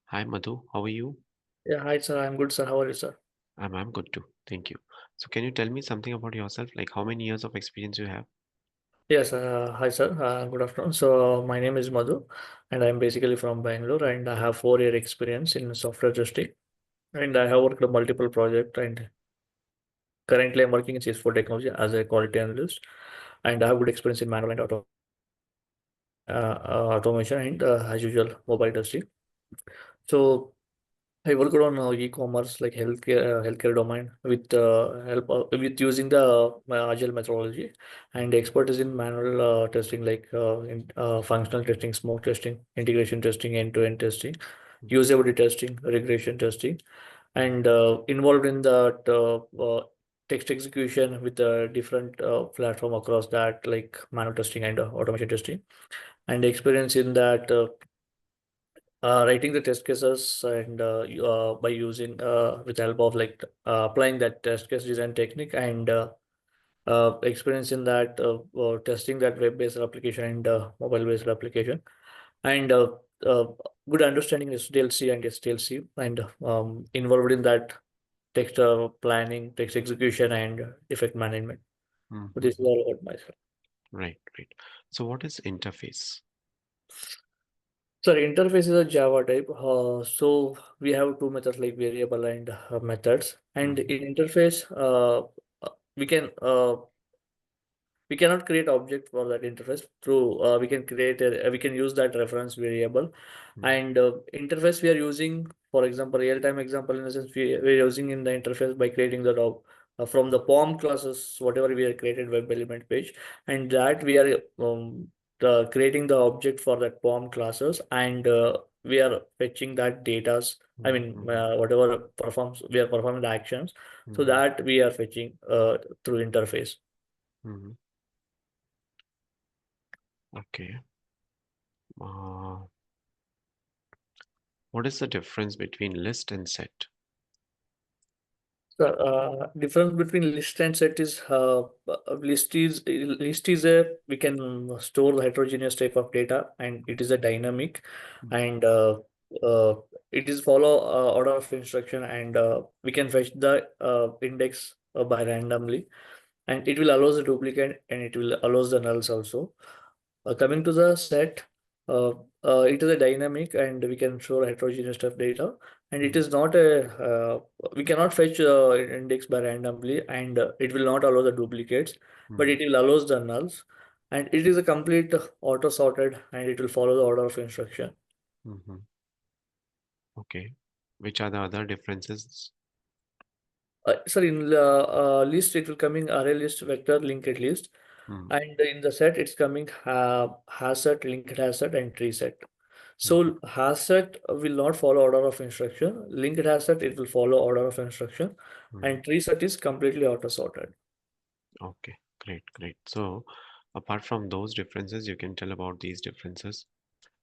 Hi Madhu, how are you? Yeah, hi sir. I'm good, sir. How are you, sir? I'm good too. Thank you. So can you tell me something about yourself? Like how many years of experience you have? Yes, hi sir. Good afternoon. So my name is Madhu, and I'm basically from Bangalore, and I have 4 year experience in software testing, and I have worked on multiple projects, and currently I'm working in CS4 technology as a quality analyst, and I have good experience in manual and automation and as usual mobile testing. So I worked on e-commerce like healthcare domain with help with using the agile methodology, and expertise in manual testing like functional testing, smoke testing, integration testing, end-to-end testing, usability testing, regression testing, and involved in that text execution with a different platform across that like manual testing and automation testing, and experience in that. Writing the test cases and by using with the help of like applying that test case design technique and experience in that testing that web-based application and mobile-based application and uh, good understanding SDLC and STLC and involved in that text planning, text execution, and effect management. So this is Mm-hmm. all about myself. Right, right. So what is interface? So interface is a Java type. So we have two methods like variable and methods. And Mm-hmm. in interface, we can we cannot create object for that interface through we can create we can use that reference variable and interface we are using for example real-time example in the sense we're using in the interface by creating the from the POM classes whatever we have created web element page and that we are creating the object for that POM classes and we are fetching that datas I mean Mm-hmm. whatever performs we are performing the actions so Mm-hmm. that we are fetching through interface. Mm-hmm. Okay. Uh, what is the difference between list and set? So, difference between list and set is list is a we can store the heterogeneous type of data and it is a dynamic and uh, it is follow order of instruction and we can fetch the index by randomly and it will allows the duplicate and it will allows the nulls also. Coming to the set, uh, it is a dynamic and we can store heterogeneous stuff data. And it Mm-hmm. is not we cannot fetch index by randomly and it will not allow the duplicates, but Mm-hmm. it will allows the nulls. And it is a complete auto sorted and it will follow the order of instruction. Mm-hmm. Okay. Which are the other differences? Sorry, in the list, it will coming array list, vector, linked list. Mm-hmm. And in the set, it's coming hash set, linked hash set, and tree set. Mm-hmm. So hash set will not follow order of instruction. Linked hash set, it will follow order of instruction. Mm-hmm. And tree set is completely auto sorted. Okay, great, great. So apart from those differences, you can tell about these differences.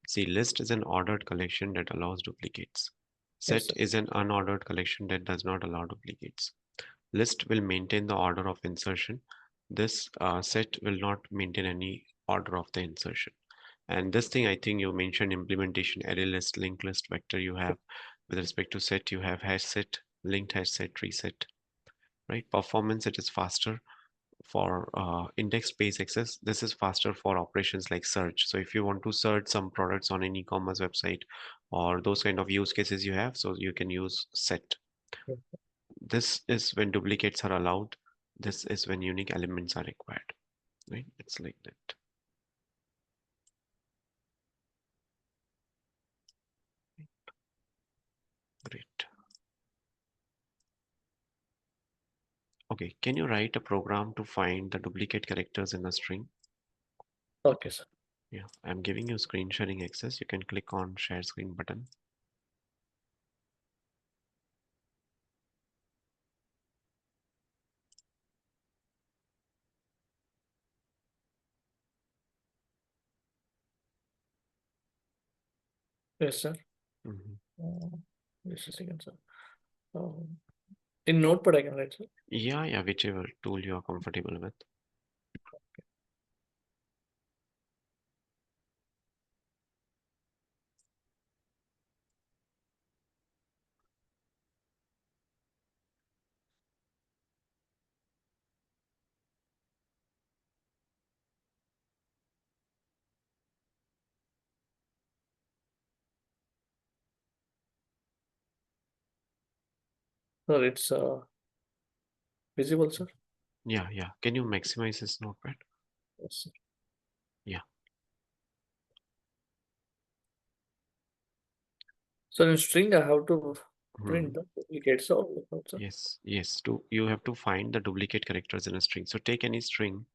See, list is an ordered collection that allows duplicates. Yes, Set sir. is an unordered collection that does not allow duplicates. List will maintain the order of insertion. This set will not maintain any order of the insertion. And this thing, I think you mentioned implementation, array list, linked list, vector you have. With respect to set, you have hash set, linked hash set, tree set, right? Performance, it is faster for index-based access. This is faster for operations like search. So if you want to search some products on an e-commerce website or those kind of use cases you have, so you can use set. This is when duplicates are allowed. This is when unique elements are required, right? It's like that. Great. Okay, can you write a program to find the duplicate characters in a string? Okay, sir. Yeah, I'm giving you screen sharing access. You can click on share screen button. Yes, sir. Mhm. Uh, just a second, sir. Um, in Notepad, I can write, sir. Yeah, yeah, whichever tool you are comfortable with. Sir, it's visible, sir. Yeah, yeah. Can you maximize this notepad? Yes, sir. Yeah. So in string, I have to print Mhm. the duplicates or what, sir? Yes, yes. You have to find the duplicate characters in a string. So take any string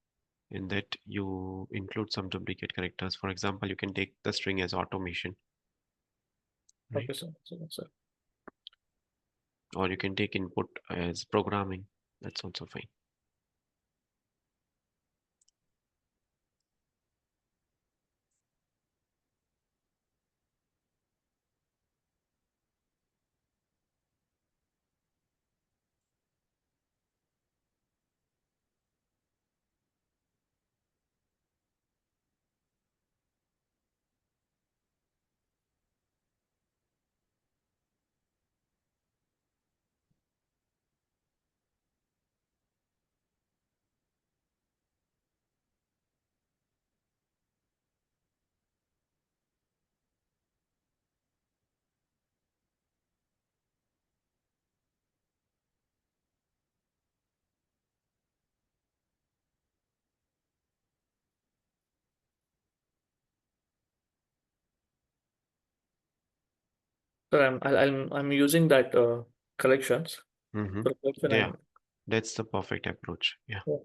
in that you include some duplicate characters. For example, you can take the string as automation, Okay, right? sir. Sir. Or you can take input as programming. That's also fine. So I'm using that collections. Mm-hmm. For collection, Yeah, that's the perfect approach. Yeah. yeah.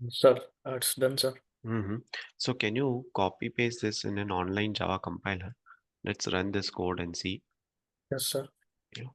Sir, it's done, sir. Hmm. So can you copy paste this in an online Java compiler? Let's run this code and see. Yes, sir. Yeah.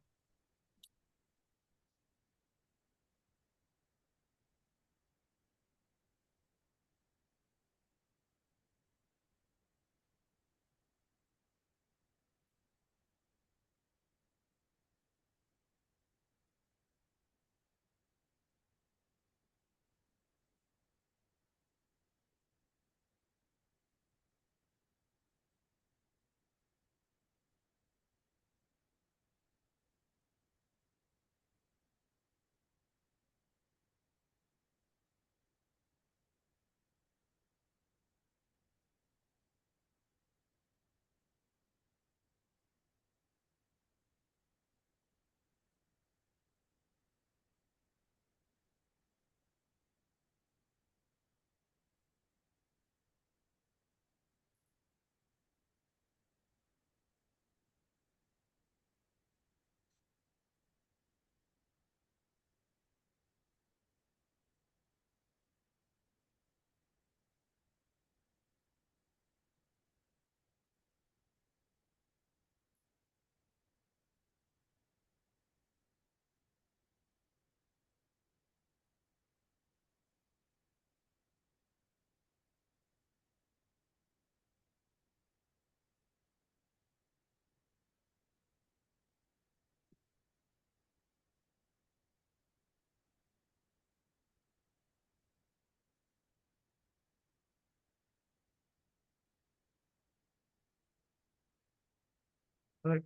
Right.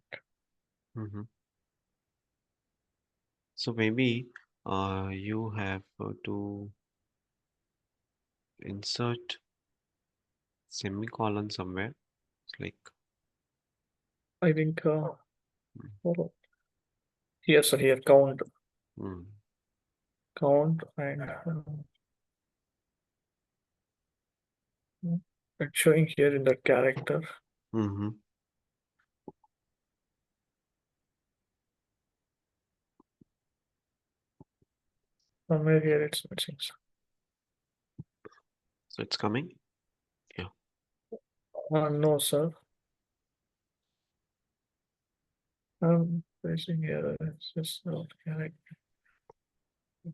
Hmm. So maybe you have to insert semicolon somewhere. It's like, I think here, sir, here mm, count and it's showing here in the character. mm-hmm. Somewhere here it's missing. So it's coming. Yeah. No, sir. I'm facing here. It's just not character.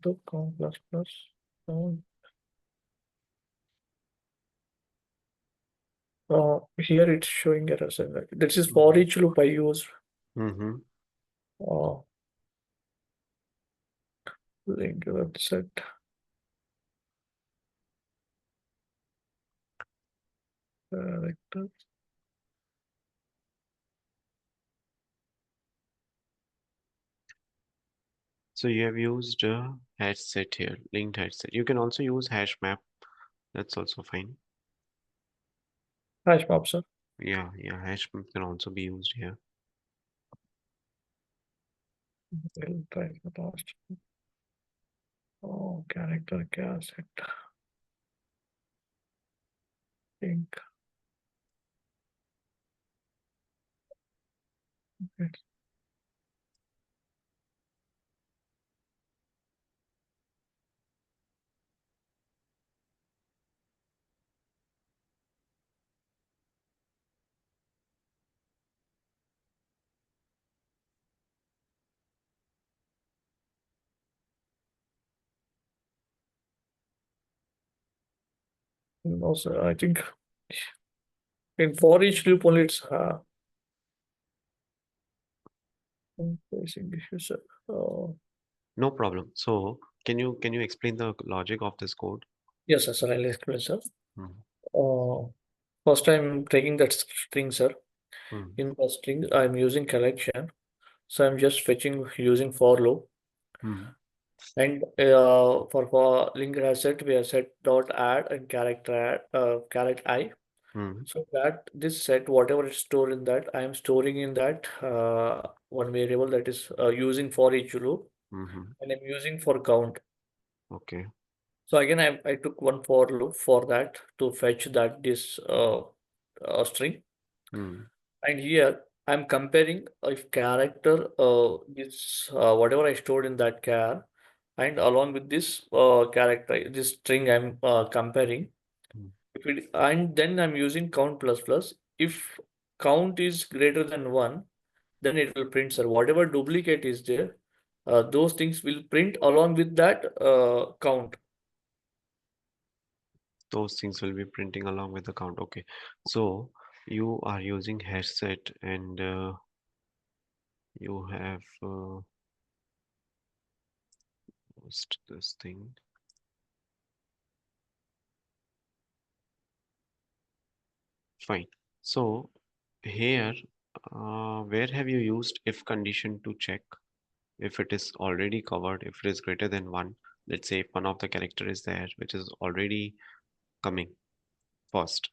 To count plus plus. Count. Here it's showing errors. This is for each loop I use. Mm-hmm. Uh, link website character. So you have used hash set here, linked hash set. You can also use hash map. That's also fine. Hash map, sir. Yeah, hash map can also be used here. We'll try the last. Oh, character cassette. Link. Okay. No, sir. I think in for each loop only it's facing issue, sir. Oh, No problem. So can you explain the logic of this code? yes, sir. I'll explain, sir. Mm, First I'm taking that string, sir. mm, In the string, I'm using collection. So I'm just fetching using for loop. mm, And for linked asset, we have set dot add and character I. mm, So that this set, whatever is stored in that, I am storing in that one variable that is using for each loop, mm-hmm. and I'm using for count. Okay. So again, I took one for loop for that to fetch that this string. Mm, And here I'm comparing if character this whatever I stored in that char and along with this character, this string I'm comparing. Mm. And then I'm using count plus plus. If count is greater than 1, then it will print, sir. Whatever duplicate is there, those things will print along with that count. Those things will be printing along with the count. Okay. So you are using hash set and you have post this thing. Fine. So here, where have you used if condition to check if it is already covered, if it is greater than one? Let's say if one of the character is there, which is already coming first,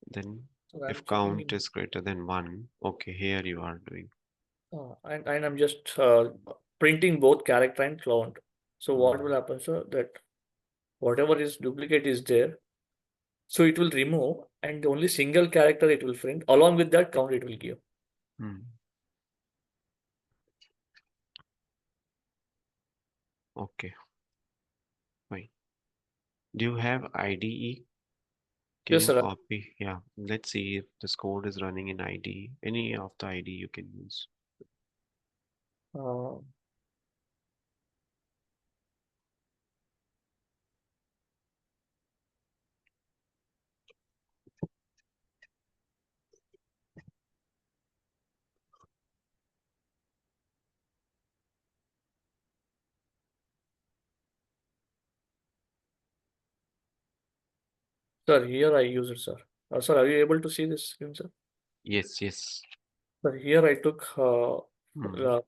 then So I'm if checking count in, is greater than one, okay, here you are doing. and I'm just printing both character and count. So what will Mm, happen, sir? That whatever is duplicate is there, so it will remove, and only single character it will print. Along with that count, it will give. mm, okay, fine. Do you have IDE? Can Yes, you sir. copy? Yeah, let's see if this code is running in IDE. Any of the IDE you can use. Uh, Sir, here I use it, sir. Sir, are you able to see this screen, sir? Yes, yes. Sir, here I took Mm,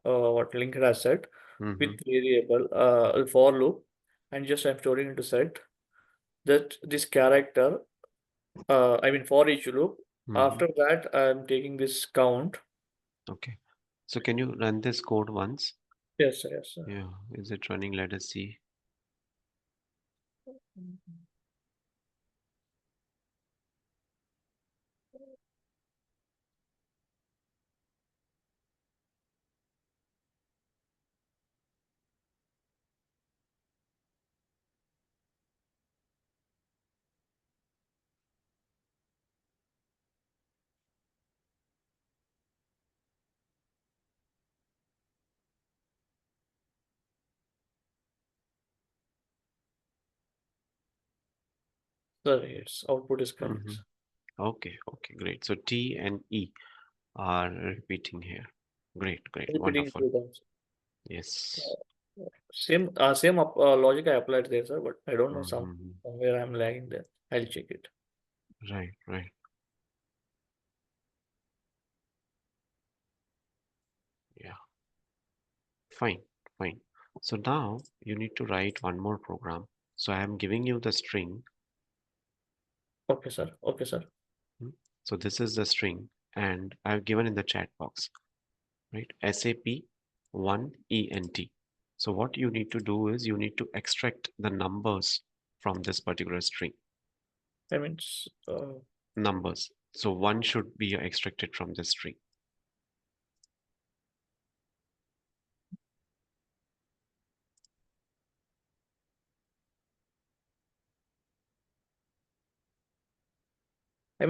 what linked as set with mm-hmm, variable for loop, and just I'm storing into set that this character, I mean for each loop. mm-hmm. After that, I'm taking this count. Okay. So can you run this code once? Yes, sir, yes, sir. Yeah, is it running? Let us see. Sir, yes, output is correct, Mm-hmm. sir. Okay, okay, great. So T and E are repeating here. Great, great, Repeating wonderful. two times. Yes. Same logic I applied there, sir, but I don't know Mm-hmm. somewhere I'm lagging there. I'll check it. Right, right. Yeah, fine, fine. So now you need to write one more program. So I am giving you the string. Okay, sir. Okay, sir. Hmm. So this is the string, and I've given in the chat box, right? SAP1ENT. So what you need to do is you need to extract the numbers from this particular string. I mean, Numbers. So one should be extracted from this string.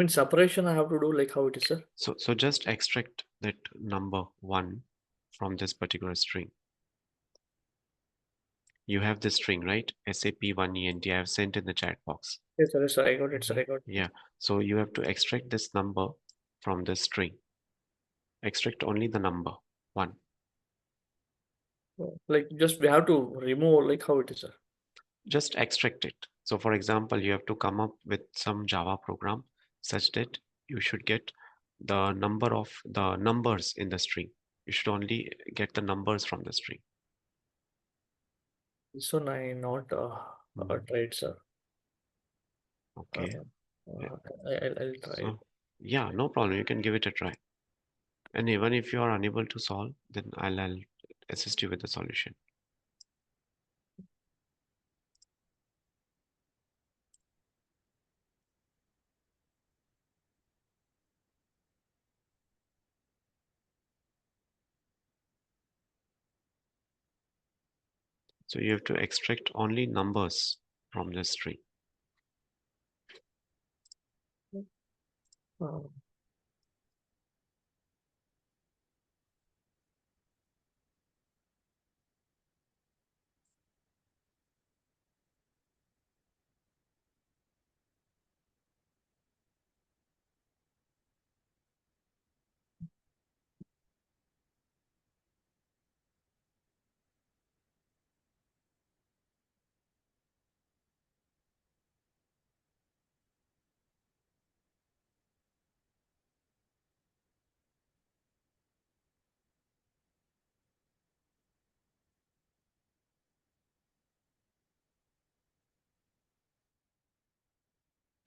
separation I have to do like how it is, sir. So just extract that number one from this particular string. You have this string, right? SAP1ENT. I have sent in the chat box. Yes, sir. Yes, sir. I got it, sir. Mhm. I got it. Yeah. So you have to extract this number from this string. Extract only the number one. Like just we have to remove like how it is, sir. Just extract it. So for example, you have to come up with some Java program such that you should get the number of the numbers in the string. You should only get the numbers from the string. This one I not Mhm. tried, sir. Uh, Okay. Yeah. I'll try it. So yeah, no problem. You can give it a try. And even if you are unable to solve, then I'll assist you with the solution. So you have to extract only numbers from the string. Uh,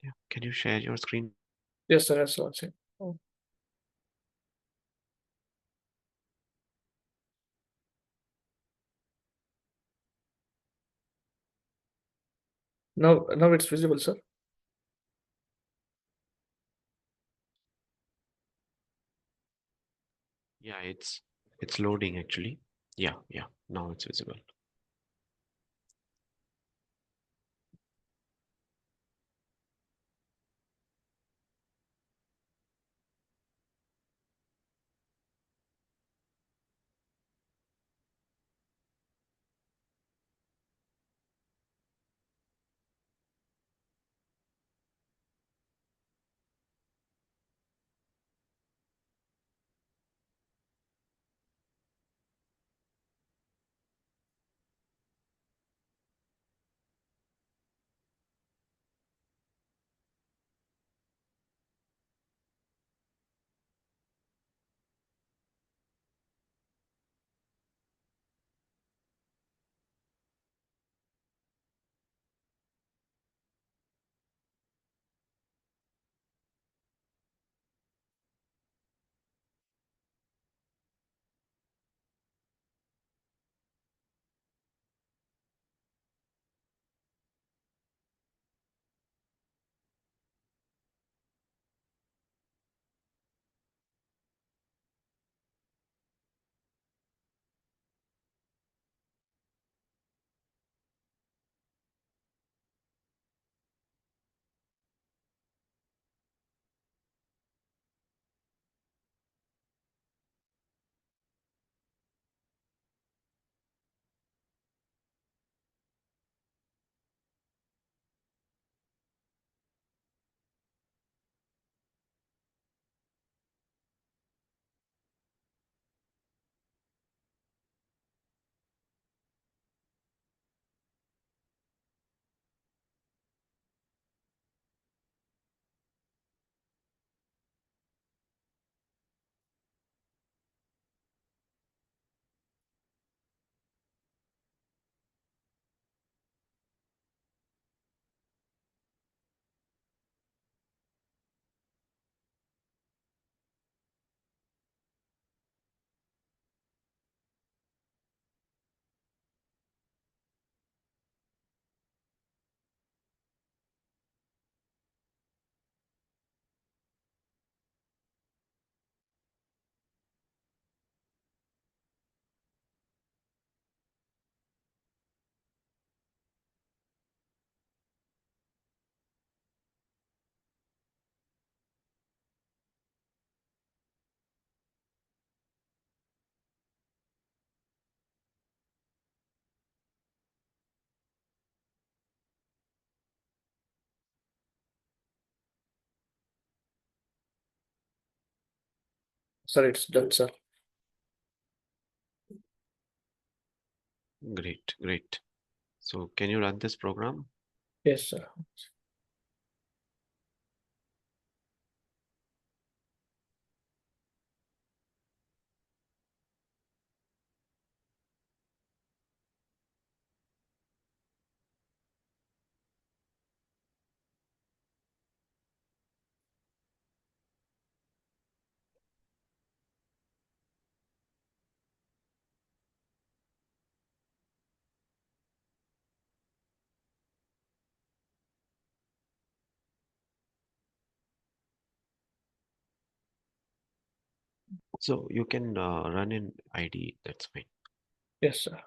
Yeah. Can you share your screen? yes, sir. Yes, sir. Oh. Now it's visible, sir. Yeah, it's loading actually. Yeah, yeah. Now it's visible. Sir, it's done, sir. Great, great. So can you run this program? Yes, sir. So you can run in ID, that's fine. Yes, sir.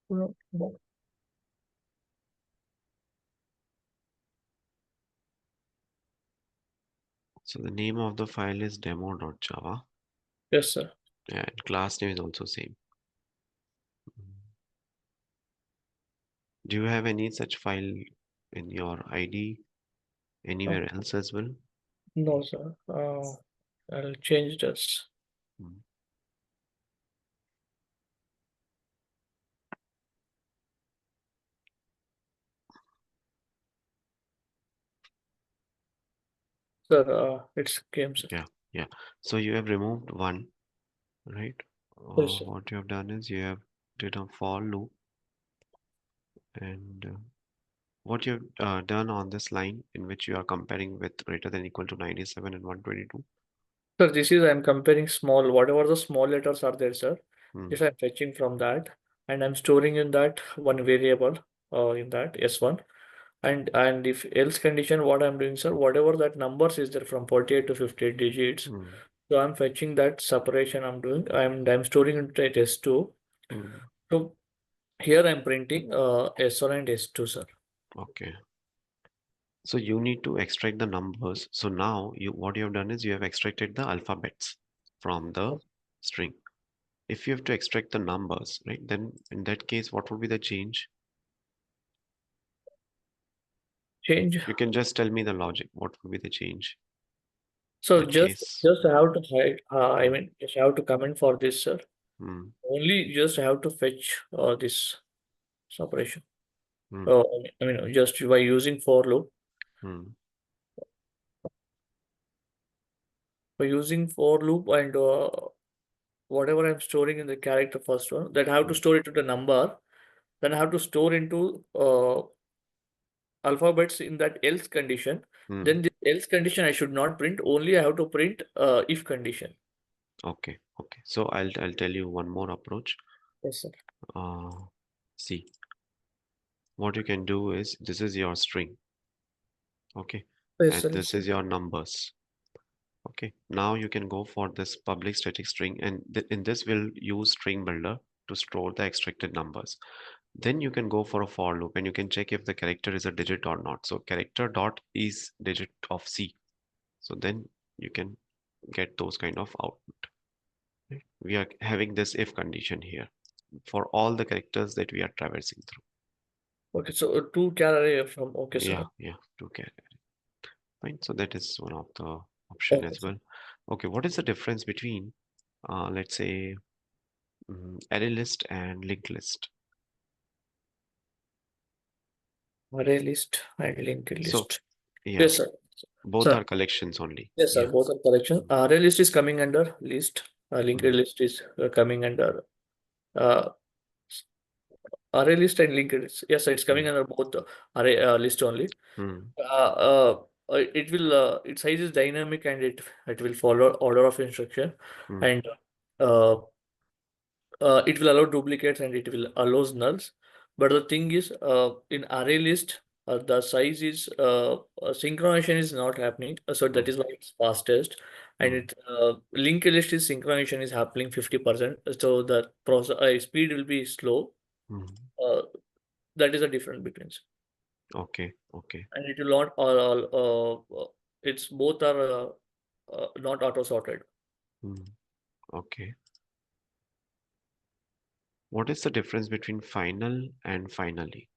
No. So the name of the file is demo.java. Yes, sir. Yeah, and class name is also same. Do you have any such file in your ID Uh, anywhere else as well? no, sir. I'll change this. Mm. Sir, it's came, sir. Yeah, yeah. So you have removed one, right? Yes, sir. What you have done is you have did a for loop, and what you have done on this line in which you are comparing with greater than equal to 97 and 122. Sir, this is I'm comparing small, whatever the small letters are there, sir. Hmm. If I'm fetching from that, and I'm storing in that one variable, in that S1, and if else condition, what I'm doing, sir, whatever that numbers is there from 48 to 58 digits, Hmm. so I'm fetching that separation. I'm doing. I'm storing into that S2. Hmm. So here I'm printing S1 and S2, sir. Okay. So you need to extract the numbers. So now you what you have done is you have extracted the alphabets from the string. If you have to extract the numbers, right, then in that case, what would be the change? Change. You can just tell me the logic. What would be the change? So That case. just have to hide. I Hmm. mean, just have to comment for this, sir. Hmm. Only just have to fetch this separation. Hmm. Uh, I mean, just by using for loop, Hmm. and whatever I'm storing in the character first one, that I have to Hmm. store it to the number. Then I have to store into alphabets in that else condition. Hmm. Then this else condition I should not print. Only I have to print if condition. Okay. Okay. So I'll tell you one more approach. Yes, sir. Uh, See, what you can do is this is your string. Okay. Yes, And sir. Yes, this sir. is your numbers. Okay, now you can go for this public static string, and in this we'll use string builder to store the extracted numbers. Then you can go for a for loop and you can check if the character is a digit or not. So character dot is digit of C. So then you can get those kind of output. Right? We are having this if condition here for all the characters that we are traversing through. Okay, so two carry from. Okay, Yeah, sir. yeah, to get fine. So that is one of the option Okay, as sir. well. Okay, what is the difference between let's say array list and linked list? Array list and linked So list. yeah, Yes, sir. both Sir. are collections only. Yes, sir. Yeah. Both are collection. Mm, Array list is coming under list. Linked mm, list is coming under uh, array list and linked list. Yes, sir. It's coming mm, under both array list only. mm, It will its size is dynamic, and it will follow order of instruction, mm, and uh, it will allow duplicates, and it will allows nulls. But the thing is, in array list, the size is synchronization is not happening, so that mm, is why it's fastest. And mm, it linked list is synchronization is happening 50%, so the process speed will be slow. mm. Uh, that is a difference between, Okay, okay. and it will not all. It's both are not auto sorted. Mm, okay. What is the difference between final and finally?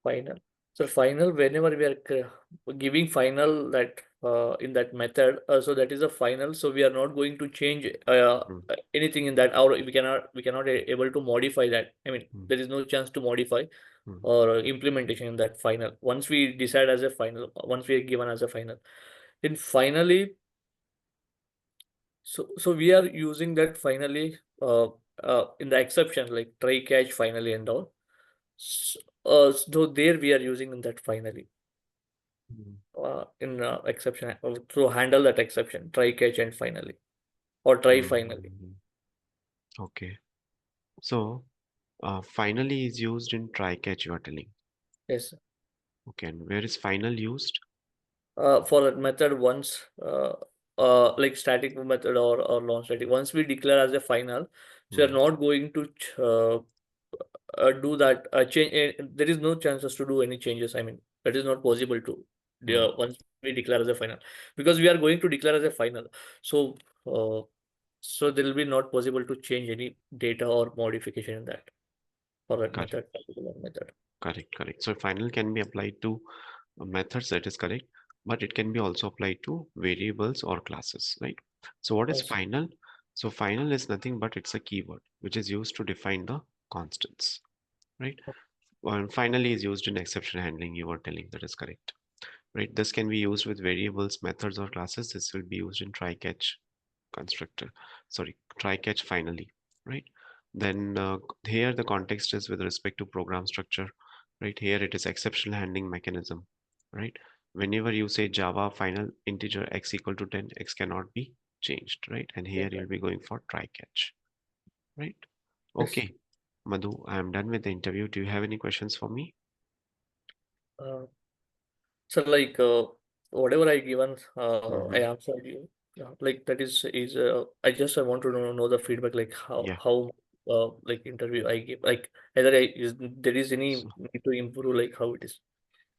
Final. So final, whenever we are giving final that in that method, so that is a final. So we are not going to change Mm, anything in that, or we cannot able to modify that. I mean, mm, there is no chance to modify mm, or implementation in that final. Once we decide as a final, once we are given as a final, then finally, so we are using that finally in the exception like try catch finally and all. So there we are using in that finally. mm, In exception to handle that exception, try catch and finally, or try finally. mm. Okay. So finally is used in try catch you are telling. Yes. Okay, and where is final used? For that method, once like static method or non-static, once we declare as a final, So you're mm, not going to do that change. There is no chances to do any changes. I mean, that is not possible to mm. once we declare as a final, because we are going to declare as a final. So uh, so there will be not possible to change any data or modification in that for that Correct, method, particular method. correct, correct. So final can be applied to methods, that is correct, but it can be also applied to variables or classes, right? So what is Yes. final? So final is nothing but it's a keyword which is used to define the constants, right? And finally is used in exception handling. You were telling that is correct, right? This can be used with variables, methods, or classes. This will be used in try catch constructor, sorry, try catch finally, right? Then here the context is with respect to program structure, right? Here it is exceptional handling mechanism, right? Whenever you say Java final integer x equal to 10, x cannot be changed, right? And here you'll be going for try catch, right? Yes. Okay, Madhu, I am done with the interview. Do you have any questions for me? Uh, so like whatever I given, I Hmm. answered you. Like that is I want to know the feedback, like Yeah. how like interview I give, like either there is any So, need to improve, like how it is.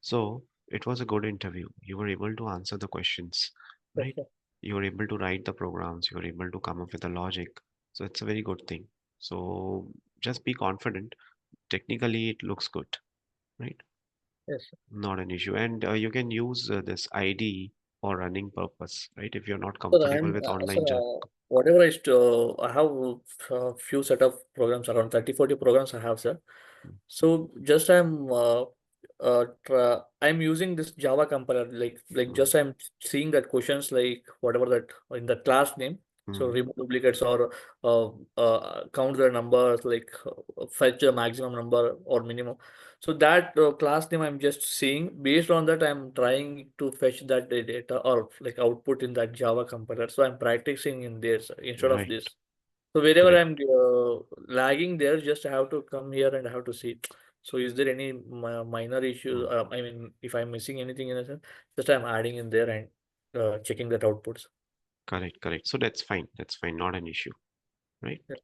so it was a good interview. You were able to answer the questions, Yes, right? sir. You were able to write the programs. You were able to come up with a logic. So it's a very good thing. So just be confident. Technically, it looks good, right? Yes, sir. Not an issue. And you can use this ID for running purpose, right? If you're not Sir, comfortable with sir, online junk. whatever I have a few set of programs, around 30 40 programs I have, sir. So just I'm using this Java compiler, like Mm, just I'm seeing that questions, like whatever that in the class name. So mm, remove duplicates or count the numbers, like fetch the maximum number or minimum. So that class name I'm just seeing. Based on that, I'm trying to fetch that data or like output in that Java compiler. So I'm practicing in this instead of right. this. So wherever Great. I'm lagging there, just I have to come here and I have to see. So is there any minor issue? Mm, I mean, if I'm missing anything in a sense, just I'm adding in there and checking that outputs. correct. Correct. So that's fine. That's fine. Not an issue, right? Yeah.